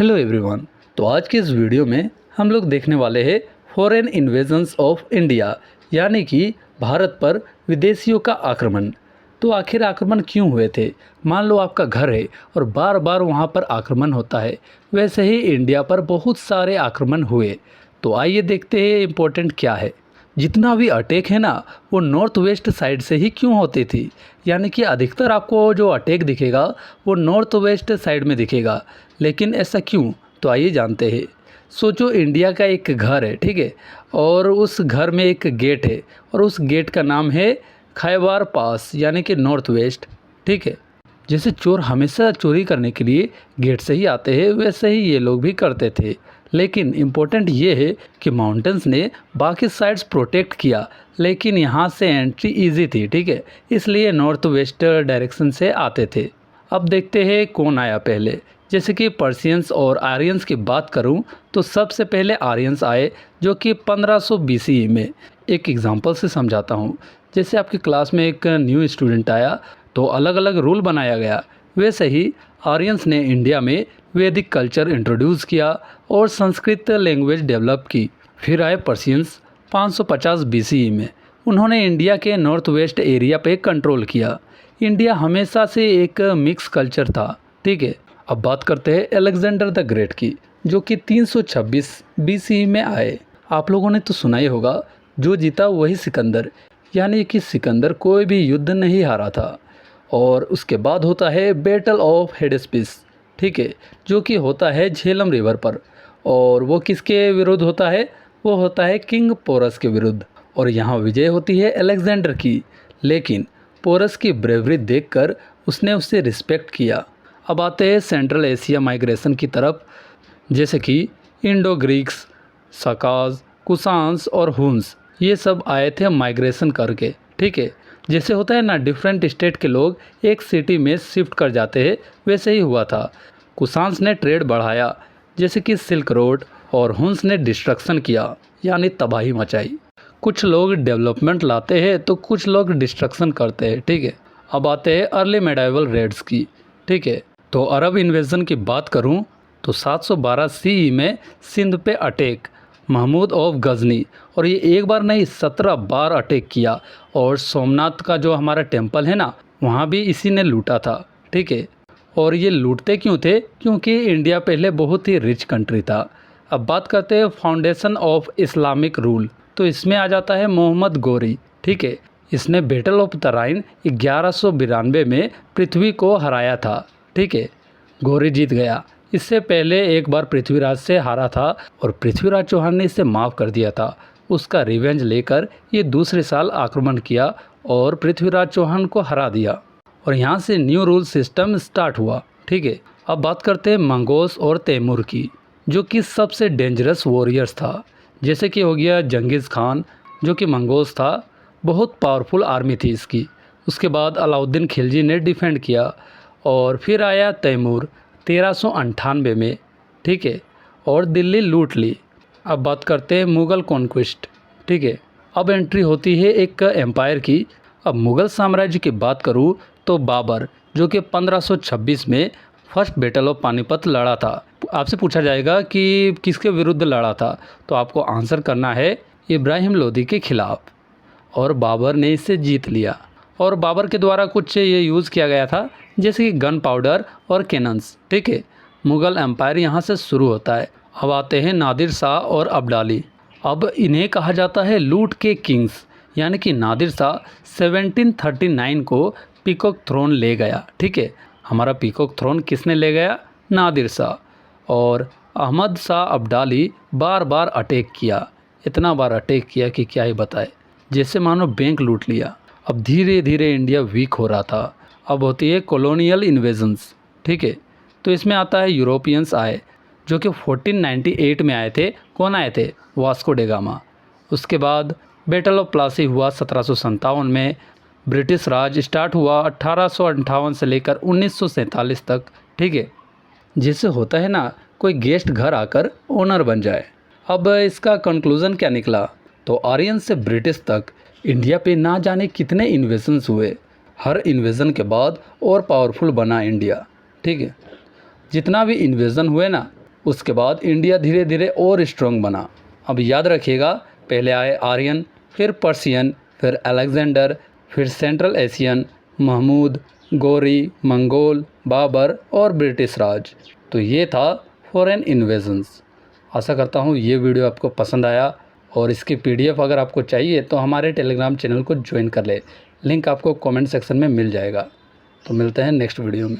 Hello everyone. तो आज के इस वीडियो में हम लोग देखने वाले हैं फॉरेन इन्वेजन्स ऑफ इंडिया, यानी कि भारत पर विदेशियों का आक्रमण। तो आखिर आक्रमण क्यों हुए थे? मान लो आपका घर है और बार बार वहाँ पर आक्रमण होता है, वैसे ही इंडिया पर बहुत सारे आक्रमण हुए। तो आइए देखते हैं इम्पोर्टेंट क्या है। जितना भी अटैक है ना, वो नॉर्थ वेस्ट साइड से ही क्यों होती थी, यानी कि अधिकतर आपको जो अटैक दिखेगा वो नॉर्थ वेस्ट साइड में दिखेगा। लेकिन ऐसा क्यों? तो आइए जानते हैं। सोचो इंडिया का एक घर है, ठीक है, और उस घर में एक गेट है और उस गेट का नाम है खैबर पास, यानी कि नॉर्थ वेस्ट, ठीक है। जैसे चोर हमेशा चोरी करने के लिए गेट से ही आते हैं, वैसे ही ये लोग भी करते थे। लेकिन इम्पोर्टेंट ये है कि माउंटेन्स ने बाकी साइड्स प्रोटेक्ट किया, लेकिन यहाँ से एंट्री इजी थी, ठीक है, इसलिए नॉर्थ वेस्ट डायरेक्शन से आते थे। अब देखते हैं कौन आया पहले। जैसे कि पर्शियंस और आर्यंस की बात करूं तो सबसे पहले आर्यंस आए, जो कि 1500 BCE में। एक एग्जांपल से समझाता हूं। जैसे आपकी क्लास में एक न्यू स्टूडेंट आया तो अलग अलग रूल बनाया गया, वैसे ही आर्यंस ने इंडिया में वैदिक कल्चर इंट्रोड्यूस किया और संस्कृत लैंग्वेज डेवलप की। फिर आए पर्शियंस 550 BCE में। उन्होंने इंडिया के नॉर्थ वेस्ट एरिया पे कंट्रोल किया। इंडिया हमेशा से एक मिक्स कल्चर था, ठीक है। अब बात करते हैं अलेक्जेंडर द ग्रेट की, जो कि 326 BCE में आए। आप लोगों ने तो सुना ही होगा, जो जीता वही सिकंदर, यानी कि सिकंदर कोई भी युद्ध नहीं हारा था। और उसके बाद होता है बैटल ऑफ हेडेस्पिस, ठीक है, जो कि होता है झेलम रिवर पर। और वो किसके विरुद्ध होता है? वो होता है किंग पोरस के विरुद्ध। और यहाँ विजय होती है अलेक्जेंडर की। लेकिन पोरस की ब्रेवरी देखकर उसने उससे रिस्पेक्ट किया। अब आते हैं सेंट्रल एशिया माइग्रेशन की तरफ। जैसे कि इंडो ग्रीक्स, साकाज, कुशान्स और हुन्स, ये सब आए थे माइग्रेशन करके, ठीक है। जैसे होता है ना, डिफरेंट स्टेट के लोग एक सिटी में शिफ्ट कर जाते हैं, वैसे ही हुआ था। कुशान्स ने ट्रेड बढ़ाया, जैसे कि सिल्क रोड, और हुन्स ने डिस्ट्रक्शन किया, यानी तबाही मचाई। कुछ लोग डेवलपमेंट लाते हैं तो कुछ लोग डिस्ट्रक्शन करते हैं, ठीक है। अब आते हैं अर्ली मेडाइवल रेड्स की, ठीक है। तो अरब इन्वेजन की बात करूं तो 712 CE में सिंध पे अटैक, महमूद ऑफ गजनी, और ये एक बार नहीं 17 बार अटैक किया। और सोमनाथ का जो हमारा टेम्पल है ना, वहाँ भी इसी ने लूटा था, ठीक है। और ये लूटते क्यों थे? क्योंकि इंडिया पहले बहुत ही रिच कंट्री था। अब बात करते हैं फाउंडेशन ऑफ इस्लामिक रूल। तो इसमें आ जाता है मोहम्मद गोरी, ठीक है। इसने बैटल ऑफ तराइन 1192 में पृथ्वी को हराया था, ठीक है। गोरी जीत गया। इससे पहले एक बार पृथ्वीराज से हारा था और पृथ्वीराज चौहान ने इसे माफ़ कर दिया था। उसका रिवेंज लेकर ये दूसरे साल आक्रमण किया और पृथ्वीराज चौहान को हरा दिया। और यहाँ से न्यू रूल सिस्टम स्टार्ट हुआ, ठीक है। अब बात करते हैं मंगोल्स और तैमूर की, जो कि सबसे डेंजरस वॉरियर्स था। जैसे कि हो गया जंगीज़ खान, जो कि मंगोल्स था, बहुत पावरफुल आर्मी थी इसकी। उसके बाद अलाउद्दीन खिलजी ने डिफेंड किया। और फिर आया तैमूर 1398 में, ठीक है, और दिल्ली लूट ली। अब बात करते हैं मुग़ल कॉन्क्विस्ट, ठीक है। अब एंट्री होती है एक एम्पायर की। अब मुग़ल साम्राज्य की बात करूँ तो बाबर, जो कि 1526 में फर्स्ट बैटल ऑफ पानीपत लड़ा था। आपसे पूछा जाएगा कि किसके विरुद्ध लड़ा था, तो आपको आंसर करना है इब्राहिम लोदी के खिलाफ। और बाबर ने इसे जीत लिया। और बाबर के द्वारा कुछ ये यूज़ किया गया था, जैसे कि गन पाउडर और कैनन्स, ठीक है। मुग़ल एम्पायर यहाँ से शुरू होता है। अब आते हैं नादिर शाह और अब्दाली। अब इन्हें कहा जाता है लूट के किंग्स, यानी कि नादिर शाह 1739 को पीकॉक थ्रोन ले गया, ठीक है। हमारा पीकॉक थ्रोन किसने ले गया? नादिर शाह। और अहमद शाह अब्दाली बार बार अटैक किया, इतना बार अटैक किया कि क्या ही बताए, जैसे मानो बैंक लूट लिया। अब धीरे धीरे इंडिया वीक हो रहा था। अब होती है कॉलोनियल इन्वेजन्स, ठीक है। तो इसमें आता है यूरोपियंस आए, जो कि 1498 में आए थे। कौन आए थे? Vasco day gamma. उसके बाद बैटल ऑफ प्लासी हुआ 1757 में। ब्रिटिश राज स्टार्ट हुआ 1858 से लेकर 1947 तक, ठीक है। जैसे होता है ना, कोई गेस्ट घर आकर ओनर बन जाए। अब इसका कंक्लूज़न क्या निकला? तो आर्यन से ब्रिटिश तक इंडिया पे ना जाने कितने इन्वेजन्स हुए। हर इन्वेजन के बाद और पावरफुल बना इंडिया, ठीक है। जितना भी इन्वेजन हुए ना, उसके बाद इंडिया धीरे धीरे और स्ट्रॉन्ग बना। अब याद रखिएगा, पहले आए आर्यन, फिर पर्शियन, फिर अलेक्जेंडर, फिर central Asian, Mahmud, Ghori, Mongol, Babur और ब्रिटिश राज। तो ये था फॉरेन इन्वेजन्स। आशा करता हूँ ये वीडियो आपको पसंद आया, और इसकी PDF अगर आपको चाहिए तो हमारे टेलीग्राम चैनल को ज्वाइन कर ले। लिंक आपको कमेंट सेक्शन में मिल जाएगा। तो मिलते हैं नेक्स्ट वीडियो में।